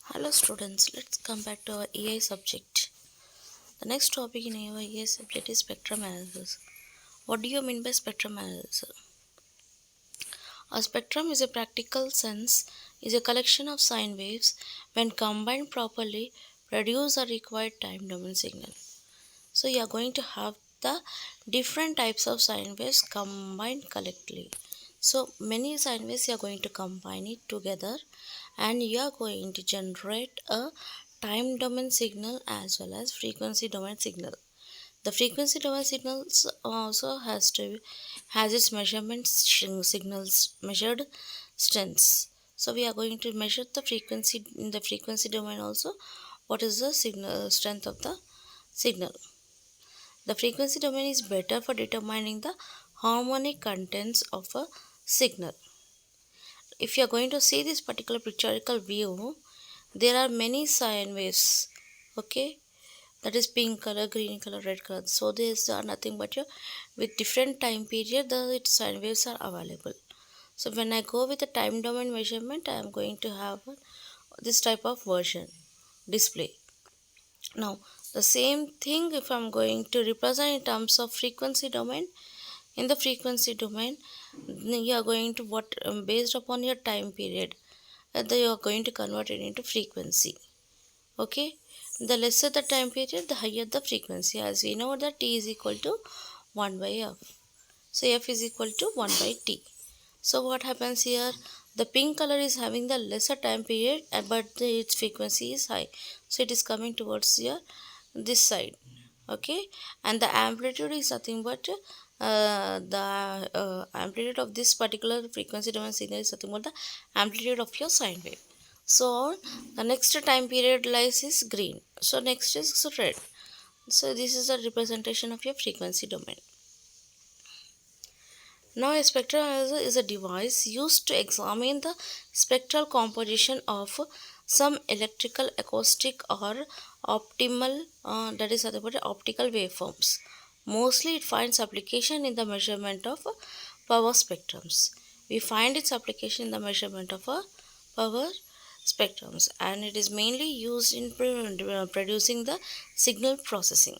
Hello students, let's come back to our AI subject. The next topic in our AI subject is spectrum analysis. What do you mean by spectrum analysis? A spectrum is a practical sense is a collection of sine waves when combined properly produce a required time domain signal. So you are going to have the different types of sine waves combined collectively. So many sine waves you are going to combine it together and you are going to generate a time domain signal as well as frequency domain signal. The frequency domain signals also has its measurement signals measured strengths. So we are going to measure the frequency in the frequency domain also. What is the signal strength of the signal? The frequency domain is better for determining the harmonic contents of a signal. If you are going to see this particular pictorial view, there are many sine waves. Okay, that is pink color, green color, red color. So these are nothing but your with different time period the sine waves are available. So when I go with the time domain measurement, I am going to have this type of version display. Now the same thing if I'm going to represent in terms of frequency domain. In the frequency domain, you are going to what based upon your time period, you are going to convert it into frequency. Okay, the lesser the time period, the higher the frequency. As we know that T is equal to 1 by F. So F is equal to 1 by T. So what happens here? The pink color is having the lesser time period, but its frequency is high. So it is coming towards your this side. Okay, and the amplitude is nothing but the amplitude of this particular frequency domain signal is nothing but the amplitude of your sine wave. So the next time period lies is green. So next is red. So this is a representation of your frequency domain. Now a spectral analyzer is a device used to examine the spectral composition of some electrical, acoustic or optimal that is nothing but optical waveforms. Mostly it finds application in the measurement of power spectrums. We find its application in the measurement of power spectrums and it is mainly used in producing the signal processing.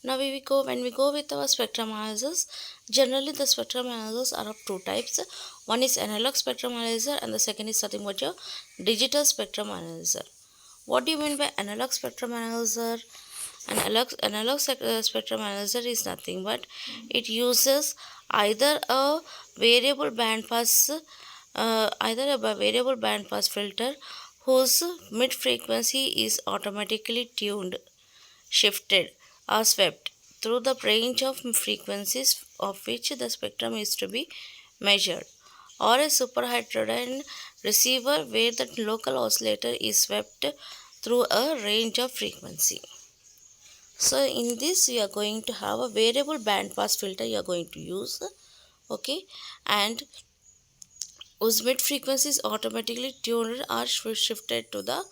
Now when we go with our spectrum analysis, generally the spectrum analysis are of two types. One is analog spectrum analyzer and the second is something what your digital spectrum analyzer. What do you mean by analog spectrum analyzer? Analog spectrum analyzer is nothing but it uses either a variable band pass variable band pass filter whose mid frequency is automatically tuned, shifted or swept through the range of frequencies of which the spectrum is to be measured, or a superheterodyne receiver where the local oscillator is swept through a range of frequency. So in this we are going to have a variable band pass filter you are going to use. Okay, and whose mid frequency is automatically tuned or shifted to the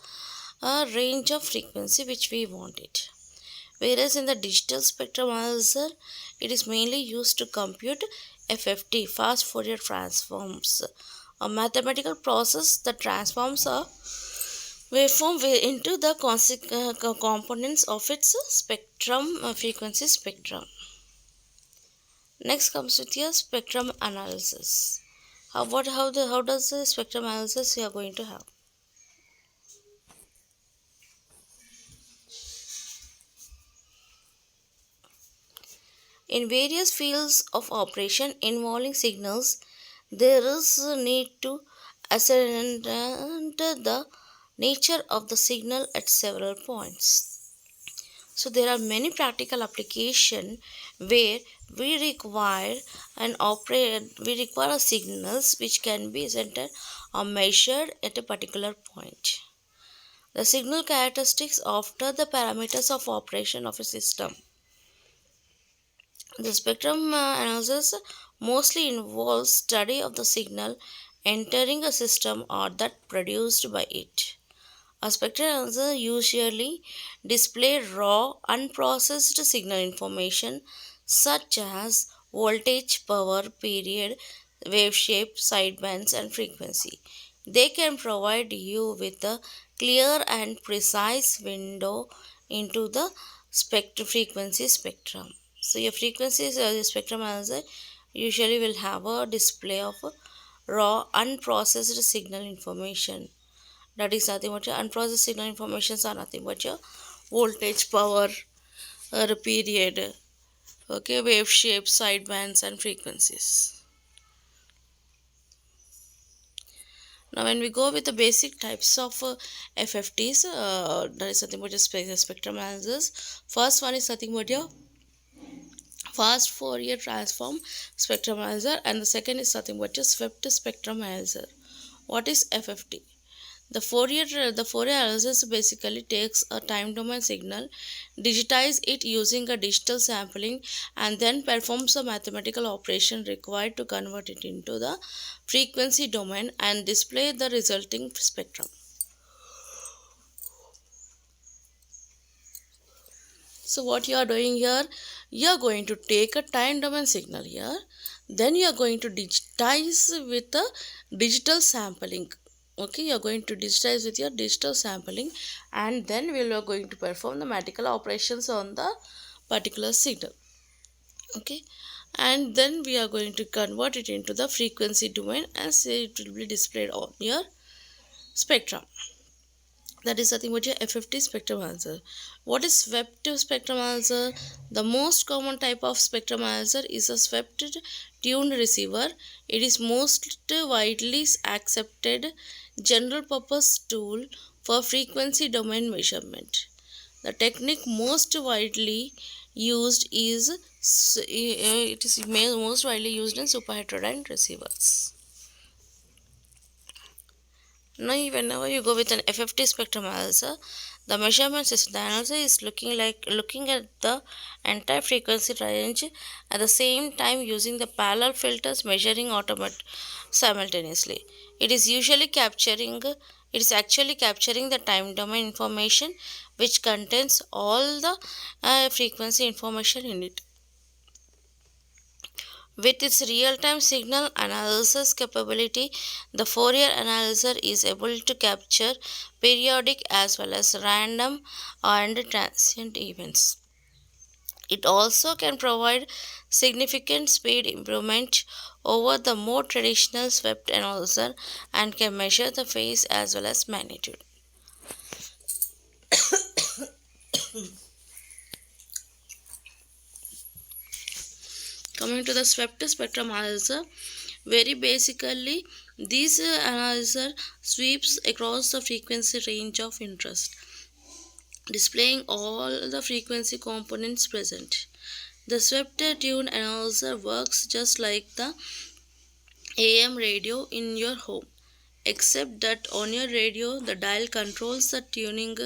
range of frequency which we want it. Whereas in the digital spectrum analyzer, it is mainly used to compute FFT, fast Fourier transforms, a mathematical process that transforms a waveform into the components of its spectrum frequency spectrum. Next comes with your spectrum analysis. How does the spectrum analysis we are going to have? In various fields of operation involving signals, there is a need to ascertain the nature of the signal at several points. So there are many practical applications where we require signals which can be centered or measured at a particular point. The signal characteristics alter the parameters of operation of a system. The spectrum analysis mostly involves study of the signal entering a system or that produced by it. A spectral analyzer usually display raw, unprocessed signal information such as voltage, power, period, wave shape, sidebands, and frequency. They can provide you with a clear and precise window into the frequency spectrum. So your frequency spectrum analyzer usually will have a display of raw unprocessed signal information. That is nothing but your unprocessed signal informations are nothing but your voltage, power, period, okay, wave shape, sidebands, and frequencies. Now, when we go with the basic types of FFTs, that is nothing but your spectrum analysis. First one is nothing but your fast Fourier transform spectrum analyzer, and the second is nothing but your swept spectrum analyzer. What is FFT? The Fourier analysis basically takes a time domain signal, digitize it using a digital sampling, and then performs a mathematical operation required to convert it into the frequency domain and display the resulting spectrum. So what you are doing here, you are going to take a time domain signal here, then you are going to digitize with a digital sampling. Okay, you are going to digitize with your digital sampling, and then we are going to perform the mathematical operations on the particular signal. Okay, and then we are going to convert it into the frequency domain and say it will be displayed on your spectrum. That is nothing but your FFT spectrum analyzer. What is swept spectrum analyzer? The most common type of spectrum analyzer is a swept tuned receiver. It is most widely accepted general purpose tool for frequency domain measurement. The technique most widely used is most widely used in superheterodyne receivers. Now, whenever you go with an FFT spectrum analyzer, the measurement system, the analyzer is looking at the entire frequency range at the same time using the parallel filters measuring simultaneously. It is actually capturing the time domain information which contains all the frequency information in it. With its real-time signal analysis capability, the Fourier analyzer is able to capture periodic as well as random and transient events. It also can provide significant speed improvement over the more traditional swept analyzer and can measure the phase as well as magnitude. Coming to the swept spectrum analyzer, very basically, this analyzer sweeps across the frequency range of interest, displaying all the frequency components present. The swept tune analyzer works just like the AM radio in your home, except that on your radio the dial controls the tuning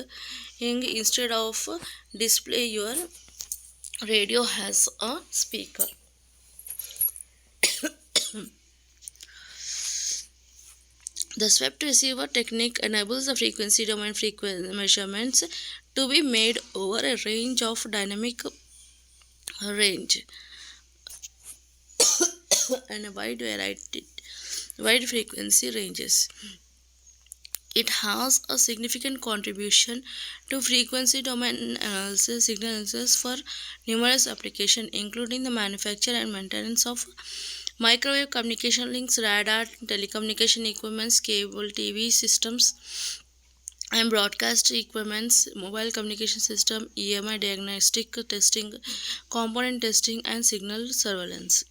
instead of display your radio has a speaker. The swept receiver technique enables the frequency domain measurements to be made over a range of dynamic range and a wide frequency ranges. It has a significant contribution to frequency domain analysis, signal analysis for numerous applications, including the manufacture and maintenance of microwave communication links, radar, telecommunication equipments, cable TV systems, and broadcast equipments, mobile communication system, EMI diagnostic testing, component testing, and signal surveillance.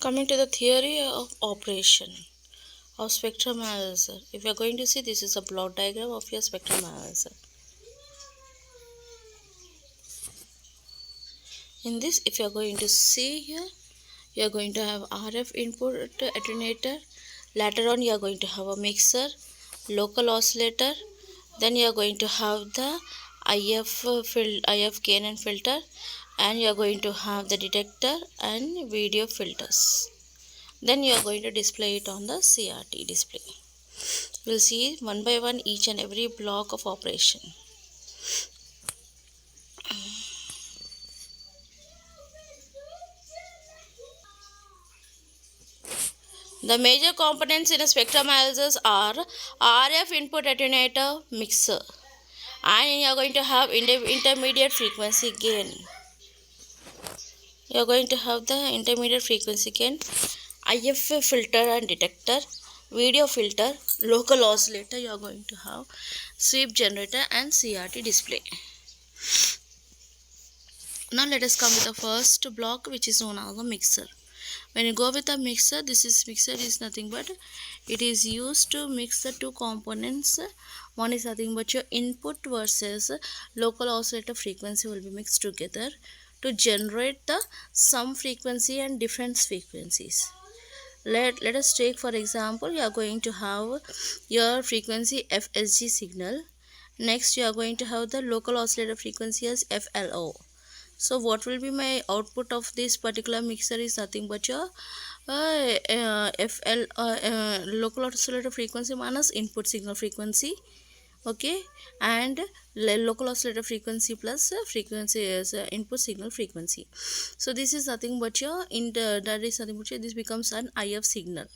Coming to the theory of operation of spectrum analyzer. If you are going to see, this is a block diagram of your spectrum analyzer. In this, if you are going to see here, you are going to have RF input attenuator. Later on, you are going to have a mixer, local oscillator. Then you are going to have the IF gain and filter, and you are going to have the detector and video filters. Then you are going to display it on the CRT display. We'll see one by one each and every block of operation. The major components in a spectrum analysis are RF input attenuator mixer, and you are going to have intermediate frequency gain. You are going to have the intermediate frequency gain, IF filter and detector, video filter, local oscillator. You are going to have sweep generator and CRT display. Now let us come with the first block, which is known as a mixer. When you go with a mixer, mixer is nothing but it is used to mix the two components. One is nothing but your input versus local oscillator frequency will be mixed together to generate the some frequency and different frequencies. Let us take for example, you are going to have your frequency FSG signal. Next you are going to have the local oscillator frequency as FLO. So what will be my output of this particular mixer is nothing but your local oscillator frequency minus input signal frequency, okay, and local oscillator frequency plus frequency is input signal frequency. So this is nothing but your that is nothing but your, this becomes an IF signal.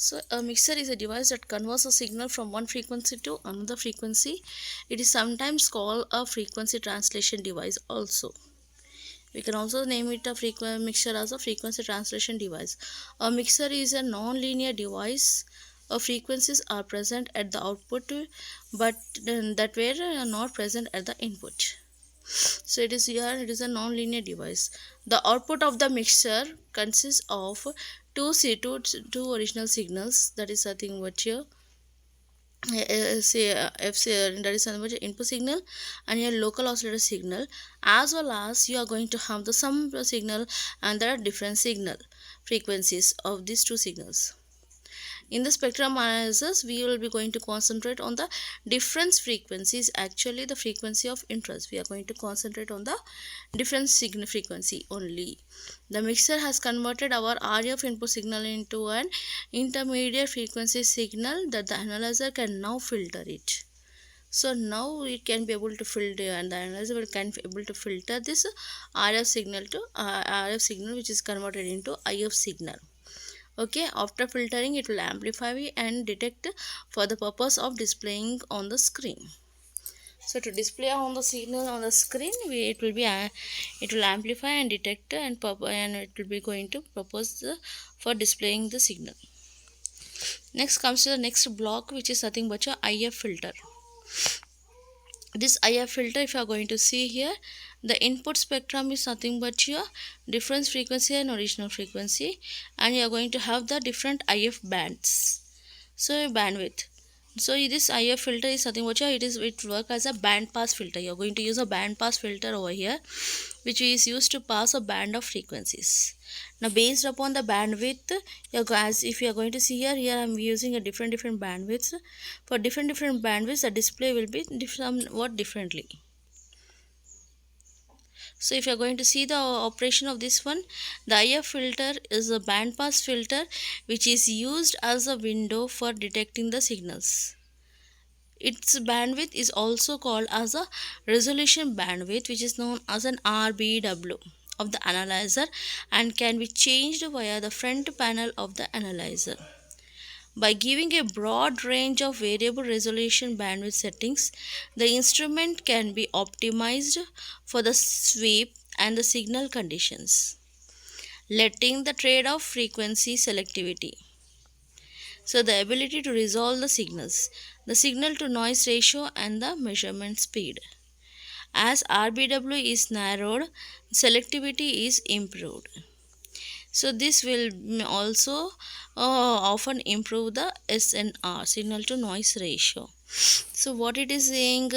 So a mixer is a device that converts a signal from one frequency to another frequency. It is sometimes called a frequency translation device also. We can also name it a mixer as a frequency translation device. A mixer is a non-linear device. Frequencies are present at the output but that were not present at the input. So it is here, it is a non-linear device. The output of the mixer consists of two original signals, that is nothing but your that is nothing but your input signal and your local oscillator signal, as well as you are going to have the some signal, and there are different signal frequencies of these two signals. In the spectrum analysis, we will be going to concentrate on the difference frequencies, actually the frequency of interest. We are going to concentrate on the difference signal frequency only. The mixer has converted our RF input signal into an intermediate frequency signal that the analyzer can now filter it. So now it can be able to filter, and the analyzer can be able to filter this RF signal to RF signal, which is converted into IF signal. Okay, after filtering it will amplify and detect for the purpose of displaying on the screen. So to display on the signal on the screen, it will amplify and detect and it will be going to purpose for displaying the signal. Next comes to the next block, which is nothing but your IF filter. This IF filter, if you are going to see here, the input spectrum is nothing but your difference frequency and original frequency, and you are going to have the different IF bands. So bandwidth. So this IF filter is nothing but your, it works as a band pass filter. You are going to use a band pass filter over here, which is used to pass a band of frequencies. Now based upon the bandwidth, as if you are going to see here I am using a different bandwidths. For different bandwidths, the display will be somewhat differently. So if you are going to see the operation of this one, the IF filter is a band pass filter which is used as a window for detecting the signals. Its bandwidth is also called as a resolution bandwidth, which is known as an RBW of the analyzer, and can be changed via the front panel of the analyzer. By giving a broad range of variable resolution bandwidth settings, the instrument can be optimized for the sweep and the signal conditions, letting the trade-off frequency selectivity. So the ability to resolve the signals, the signal to noise ratio and the measurement speed. As RBW is narrowed, selectivity is improved. So this will also often improve the SNR, signal to noise ratio. So what it is saying,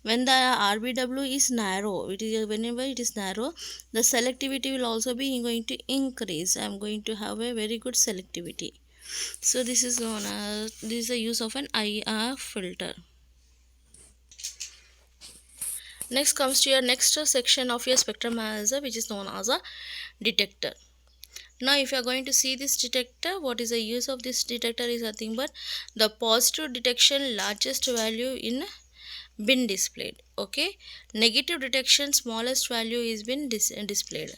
when the RBW is narrow, whenever it is narrow, the selectivity will also be going to increase. I am going to have a very good selectivity. So this is known as, this is the use of an IR filter. Next comes to your next section of your spectrum analyzer, which is known as a detector. Now if you are going to see this detector, what is the use of this detector is nothing but the positive detection, largest value in bin displayed. Okay, negative detection, smallest value is been displayed.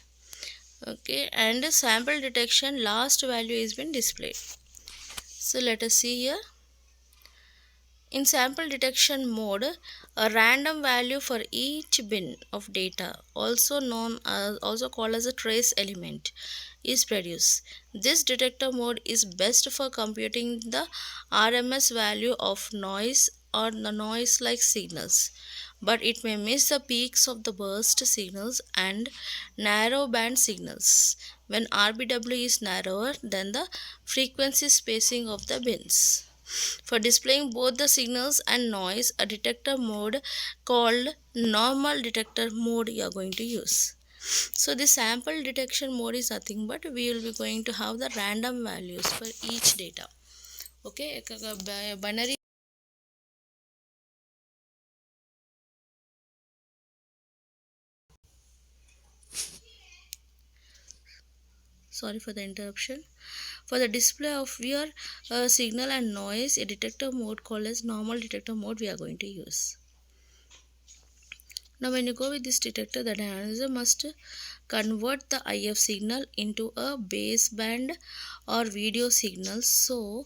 Okay, and sample detection last value is been displayed. So let us see here. In sample detection mode, a random value for each bin of data, also called as a trace element, is produced. This detector mode is best for computing the RMS value of noise or the noise like signals, but it may miss the peaks of the burst signals and narrow band signals when RBW is narrower than the frequency spacing of the bins. For displaying both the signals and noise, a detector mode called normal detector mode you are going to use. So the sample detection mode is nothing but we will be going to have the random values for each data. Okay, binary. Sorry for the interruption. For the display of your signal and noise, a detector mode called as normal detector mode we are going to use. Now when you go with this detector, the analyzer must convert the IF signal into a baseband or video signal. So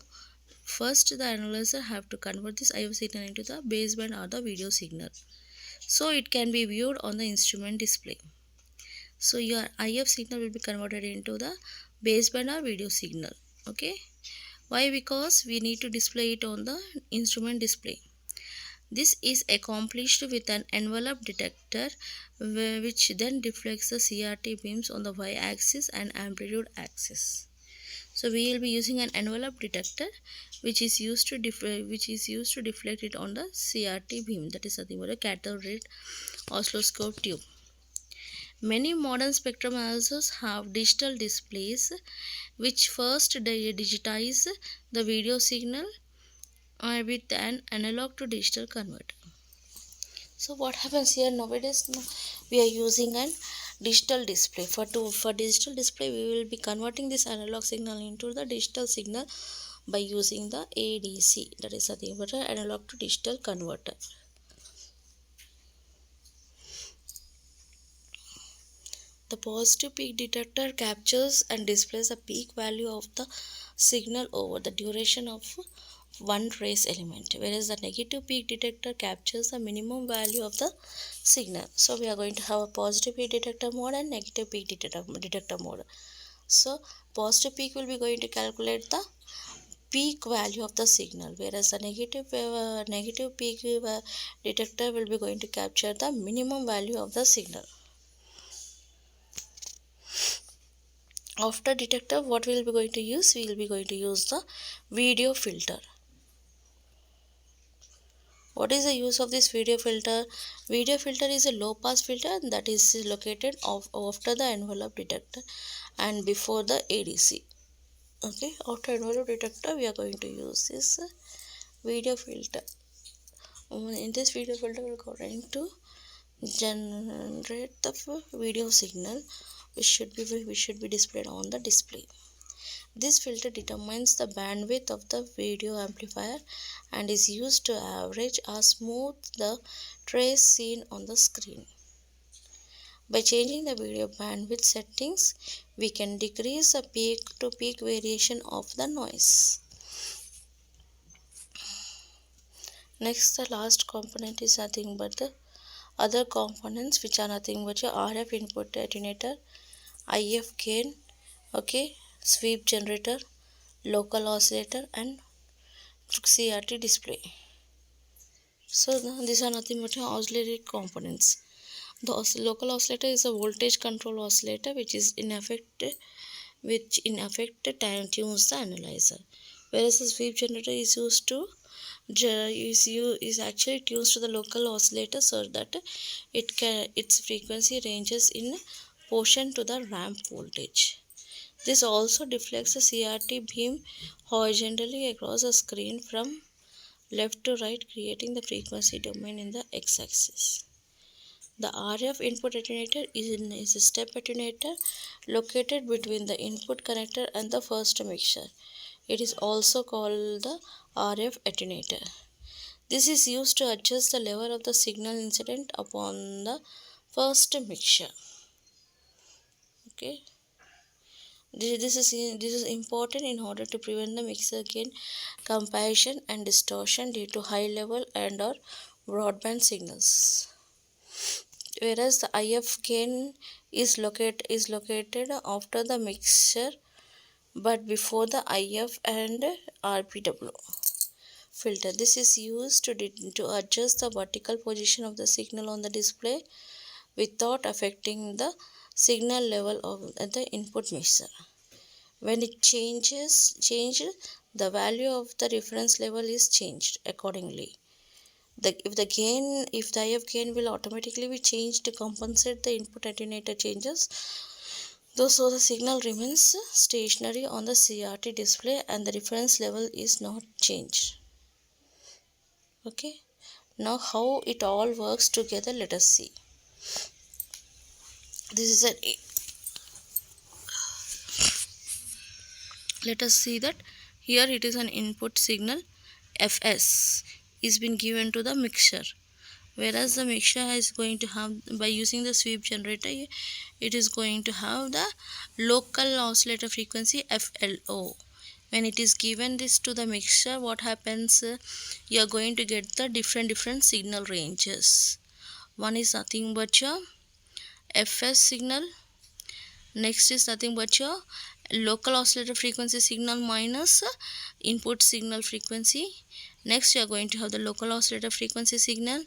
first the analyzer have to convert this IF signal into the baseband or the video signal, so it can be viewed on the instrument display. So your IF signal will be converted into the baseband or video signal. Okay, why? Because we need to display it on the instrument display. This is accomplished with an envelope detector which then deflects the CRT beams on the y-axis and amplitude axis. So we will be using an envelope detector which is used to deflect it on the CRT beam, that is nothing but a cathode ray oscilloscope tube. Many modern spectrum analyzers have digital displays which first digitize the video signal with an analog to digital converter. So what happens here nowadays? We are using an digital display. For digital display, we will be converting this analog signal into the digital signal by using the ADC, that is nothing but an analog to digital converter. The positive peak detector captures and displays the peak value of the signal over the duration of one trace element, whereas the negative peak detector captures the minimum value of the signal. So we are going to have a positive peak detector mode and negative peak detector mode. So positive peak will be going to calculate the peak value of the signal, whereas the negative peak detector will be going to capture the minimum value of the signal. After detector, what we will be going to use? We will be going to use the video filter. What is the use of this video filter? Video filter is a low pass filter that is located after the envelope detector and before the ADC. Okay, after envelope detector we are going to use this video filter. In this video filter we are going to generate the video signal which should be displayed on the display. This filter determines the bandwidth of the video amplifier and is used to average or smooth the trace seen on the screen. By changing the video bandwidth settings, we can decrease the peak-to-peak variation of the noise. Next, the last component is nothing but the other components, which are nothing but your RF input attenuator, IF gain, okay, sweep generator, local oscillator, and CRT display. So these are nothing but auxiliary components. The local oscillator is a voltage control oscillator which in effect time tunes the analyzer, whereas the sweep generator is used to is actually tunes to the local oscillator so that its frequency ranges in proportion to the ramp voltage. This also deflects the CRT beam horizontally across the screen from left to right, creating the frequency domain in the x-axis. The RF input attenuator is a step attenuator located between the input connector and the first mixture. It is also called the RF attenuator. This is used to adjust the level of the signal incident upon the first mixture. Okay. This is important in order to prevent the mixer gain compression and distortion due to high level and or broadband signals. Whereas the IF gain is located after the mixer but before the IF and RPW filter. This is used to adjust the vertical position of the signal on the display without affecting the signal level of the input mixer. When it changed, the value of the reference level is changed accordingly. If the IF gain will automatically be changed to compensate the input attenuator changes, though so the signal remains stationary on the CRT display and the reference level is not changed. Okay, now how it all works together, let us see. This is let us see that here it is an input signal Fs is been given to the mixture, whereas the mixture is going to have, by using the sweep generator, it is going to have the local oscillator frequency FLO. When it is given this to the mixture, what happens, you are going to get the different signal ranges. One is nothing but your Fs signal, next is nothing but your local oscillator frequency signal minus input signal frequency. Next you are going to have the local oscillator frequency signal.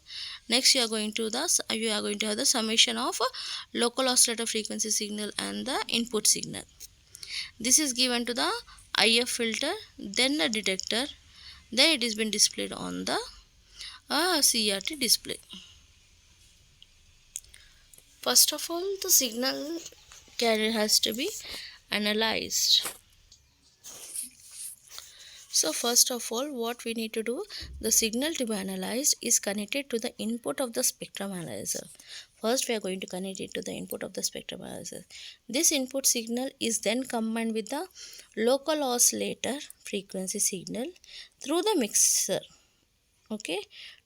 Next you are going to have the summation of local oscillator frequency signal and the input signal. This is given to the IF filter, then the detector, then it is been displayed on the CRT display. First of all, the signal carrier has to be analyzed. So first of all, what we need to do, the signal to be analyzed is connected to the input of the spectrum analyzer. First we are going to connect it to the input of the spectrum analyzer. This input signal is then combined with the local oscillator frequency signal through the mixer, okay,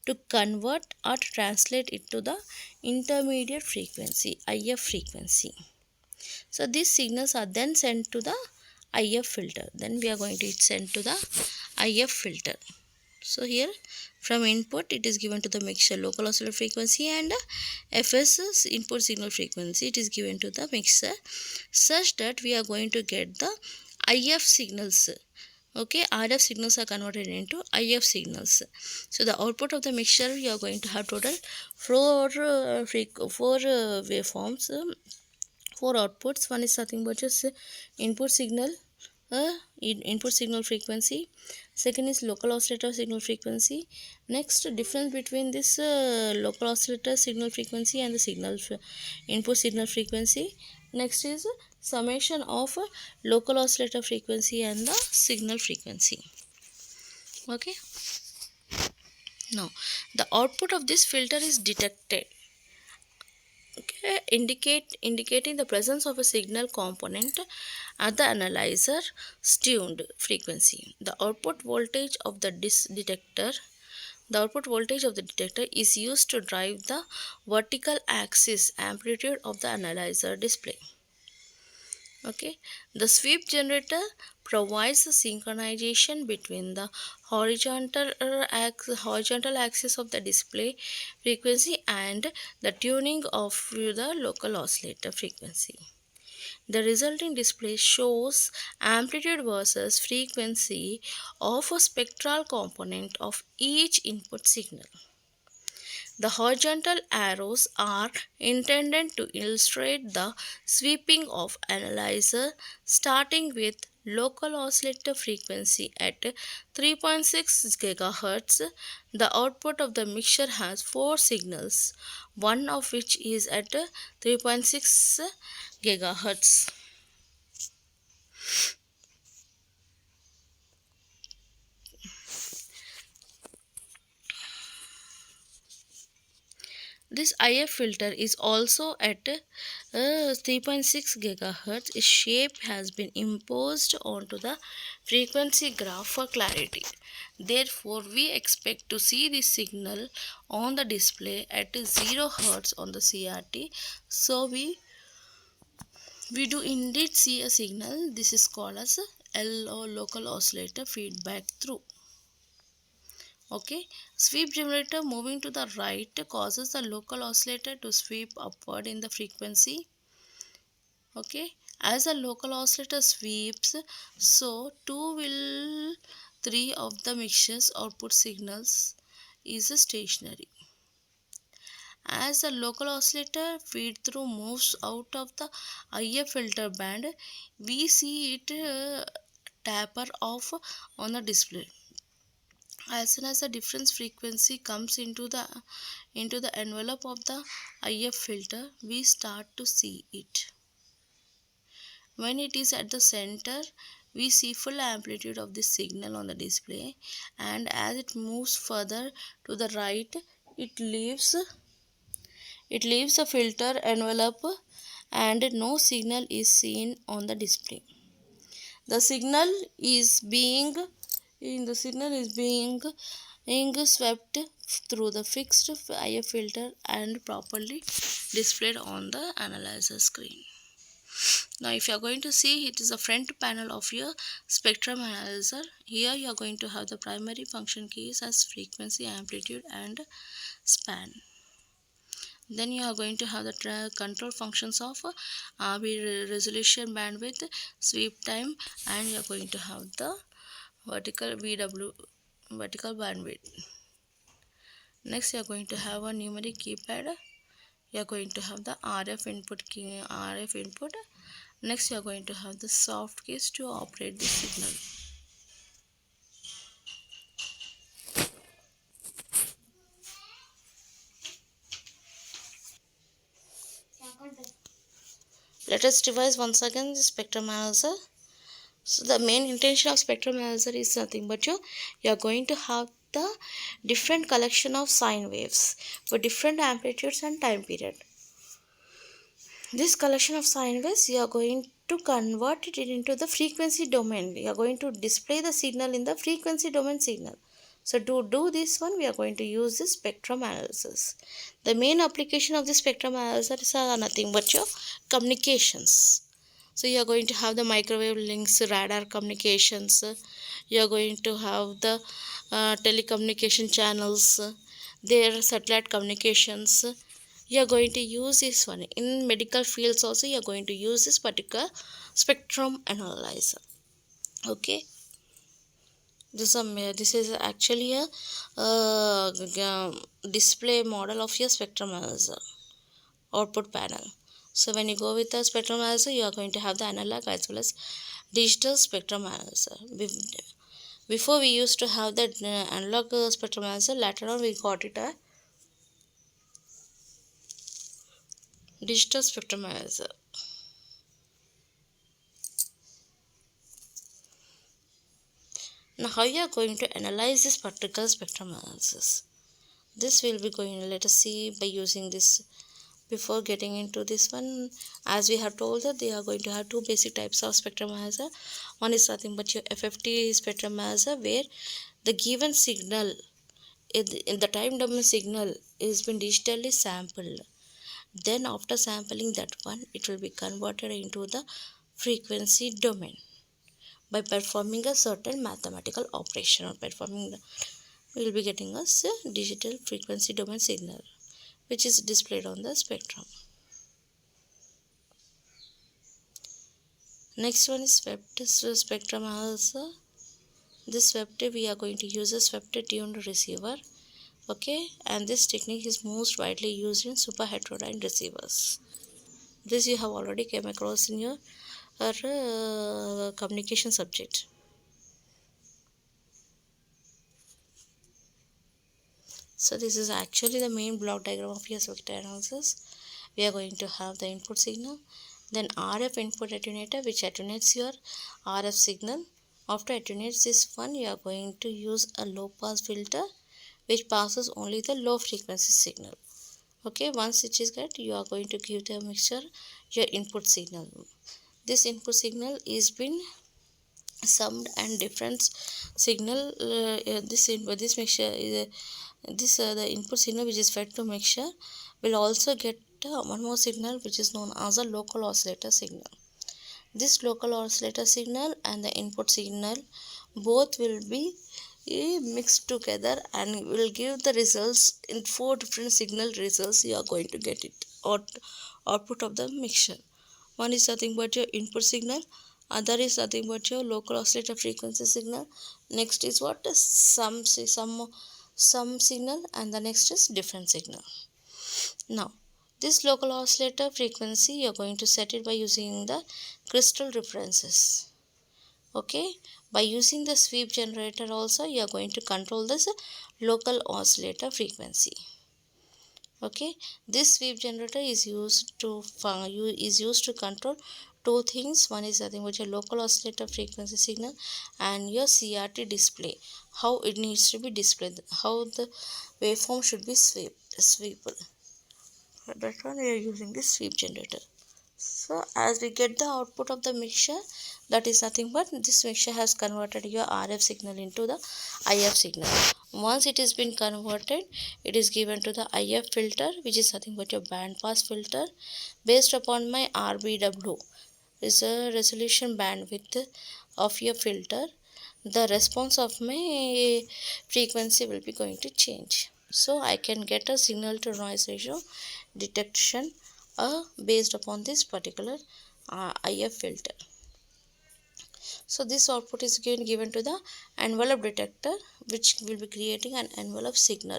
to convert or to translate it to the intermediate frequency, IF frequency. So these signals are then sent to the IF filter. Then we are going to send to the IF filter. So here from input it is given to the mixer local oscillator frequency, and Fs input signal frequency it is given to the mixer, such that we are going to get the IF signals. Okay, RF signals are converted into IF signals. So the output of the mixture, you are going to have total four waveforms, four outputs. One is nothing but just input signal frequency. Second is local oscillator signal frequency. Next, difference between this local oscillator signal frequency and the input signal frequency. Next is summation of local oscillator frequency and the signal frequency. Okay, now the output of this filter is detected, okay, indicating the presence of a signal component at the analyzer's tuned frequency. The output voltage of the detector is used to drive the vertical axis amplitude of the analyzer display. Okay, the sweep generator provides the synchronization between the horizontal axis of the display frequency and the tuning of the local oscillator frequency. The resulting display shows amplitude versus frequency of a spectral component of each input signal. The horizontal arrows are intended to illustrate the sweeping of analyzer, starting with local oscillator frequency at 3.6 GHz. The output of the mixture has four signals, one of which is at 3.6 GHz. This IF filter is also at 3.6 GHz. Its shape has been imposed onto the frequency graph for clarity. Therefore, we expect to see this signal on the display at 0 Hz on the CRT. So, we We do indeed see a signal. This is called as L or local oscillator feedback through. Okay, sweep generator moving to the right causes the local oscillator to sweep upward in the frequency. Okay, as a local oscillator sweeps, so 2 will 3 of the mixture's output signals is stationary. As the local oscillator feed through moves out of the IF filter band, we see it taper off on the display. As soon as the difference frequency comes into the envelope of the IF filter, we start to see it. When it is at the center, we see full amplitude of the signal on the display, and as it moves further to the right, it leaves the filter envelope and no signal is seen on the display. The signal is being swept through the fixed IF filter and properly displayed on the analyzer screen. Now if you are going to see, it is the front panel of your spectrum analyzer. Here you are going to have the primary function keys as frequency, amplitude and span. Then you are going to have the control functions of resolution, bandwidth, sweep time, and you are going to have the vertical bandwidth. Next you are going to have a numeric keypad. You are going to have the RF input. Next you are going to have the soft keys to operate the signal. Let us revise once again the spectrum analyzer. So the main intention of spectrum analyzer is nothing but you are going to have the different collection of sine waves for different amplitudes and time period. This collection of sine waves, you are going to convert it into the frequency domain. You are going to display the signal in the frequency domain signal. So to do this one, we are going to use the spectrum analysis. The main application of the spectrum analysis is nothing but your communications. So you are going to have the microwave links, radar communications. You are going to have the telecommunication channels, their satellite communications. You are going to use this one. In medical fields also, you are going to use this particular spectrum analyzer. Okay. This is actually a display model of your spectrum analyzer output panel. So when you go with the spectrum analyzer, you are going to have the analog as well as digital spectrum analyzer. Before we used to have the analog spectrum analyzer, later on we got it a digital spectrum analyzer. Now how you are going to analyze this particular spectrum analysis? This will be going, let us see by using this. Before getting into this one, as we have told that they are going to have two basic types of spectrum analyzer. One is nothing but your FFT spectrum analyzer, where the given signal in the time domain signal is been digitally sampled. Then after sampling that one, it will be converted into the frequency domain by performing a certain mathematical operation, or we will be getting a digital frequency domain signal, which is displayed on the spectrum. Next one is swept spectrum analyzer. This swept, we are going to use a swept tuned receiver. Okay, and this technique is most widely used in super heterodyne receivers. This you have already came across in your communication subject. So this is actually the main block diagram of your spectrum analysis. We are going to have the input signal, then RF input attenuator, which attenuates your RF signal. After attenuates this one, you are going to use a low pass filter which passes only the low frequency signal. Okay, once it is get, you are going to give the mixture your input signal. This input signal is been summed and difference signal. This mixture is the input signal which is fed to mixture will also get one more signal which is known as a local oscillator signal. This local oscillator signal and the input signal both will be mixed together and will give the results in 4 different signal results. You are going to get it output of the mixture. One is nothing but your input signal, other is nothing but your local oscillator frequency signal, next is what is some signal, and the next is different signal. Now this local oscillator frequency you are going to set it by using the crystal references. Okay, by using the sweep generator also you are going to control this local oscillator frequency. Okay, this sweep generator is used to control two things. One is nothing but your local oscillator frequency signal and your CRT display, how it needs to be displayed, how the waveform should be swept. For that one we are using this sweep generator. So as we get the output of the mixture, that is nothing but this mixture has converted your RF signal into the IF signal. Once it has been converted, it is given to the IF filter, which is nothing but your band pass filter. Based upon my RBW is a resolution bandwidth of your filter, the response of my frequency will be going to change. So I can get a signal to noise ratio detection based upon this particular IF filter. So this output is given to the envelope detector, which will be creating an envelope signal.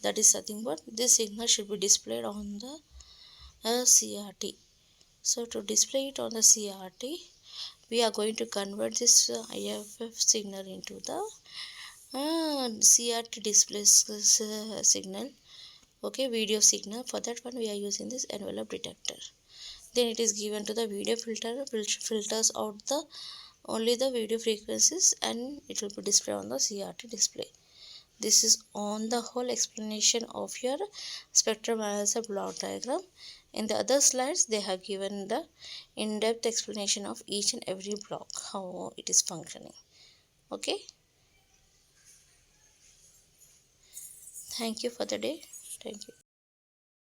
That is nothing but this signal should be displayed on the CRT. So to display it on the CRT, we are going to convert this IF signal into the CRT display signal. Okay, video signal. For that one we are using this envelope detector. Then it is given to the video filter, which filters out the only the video frequencies, and it will be displayed on the CRT display. This is on the whole explanation of your spectrum analyzer block diagram. In the other slides they have given the in-depth explanation of each and every block, how it is functioning. Okay, thank you for the day. Thank you.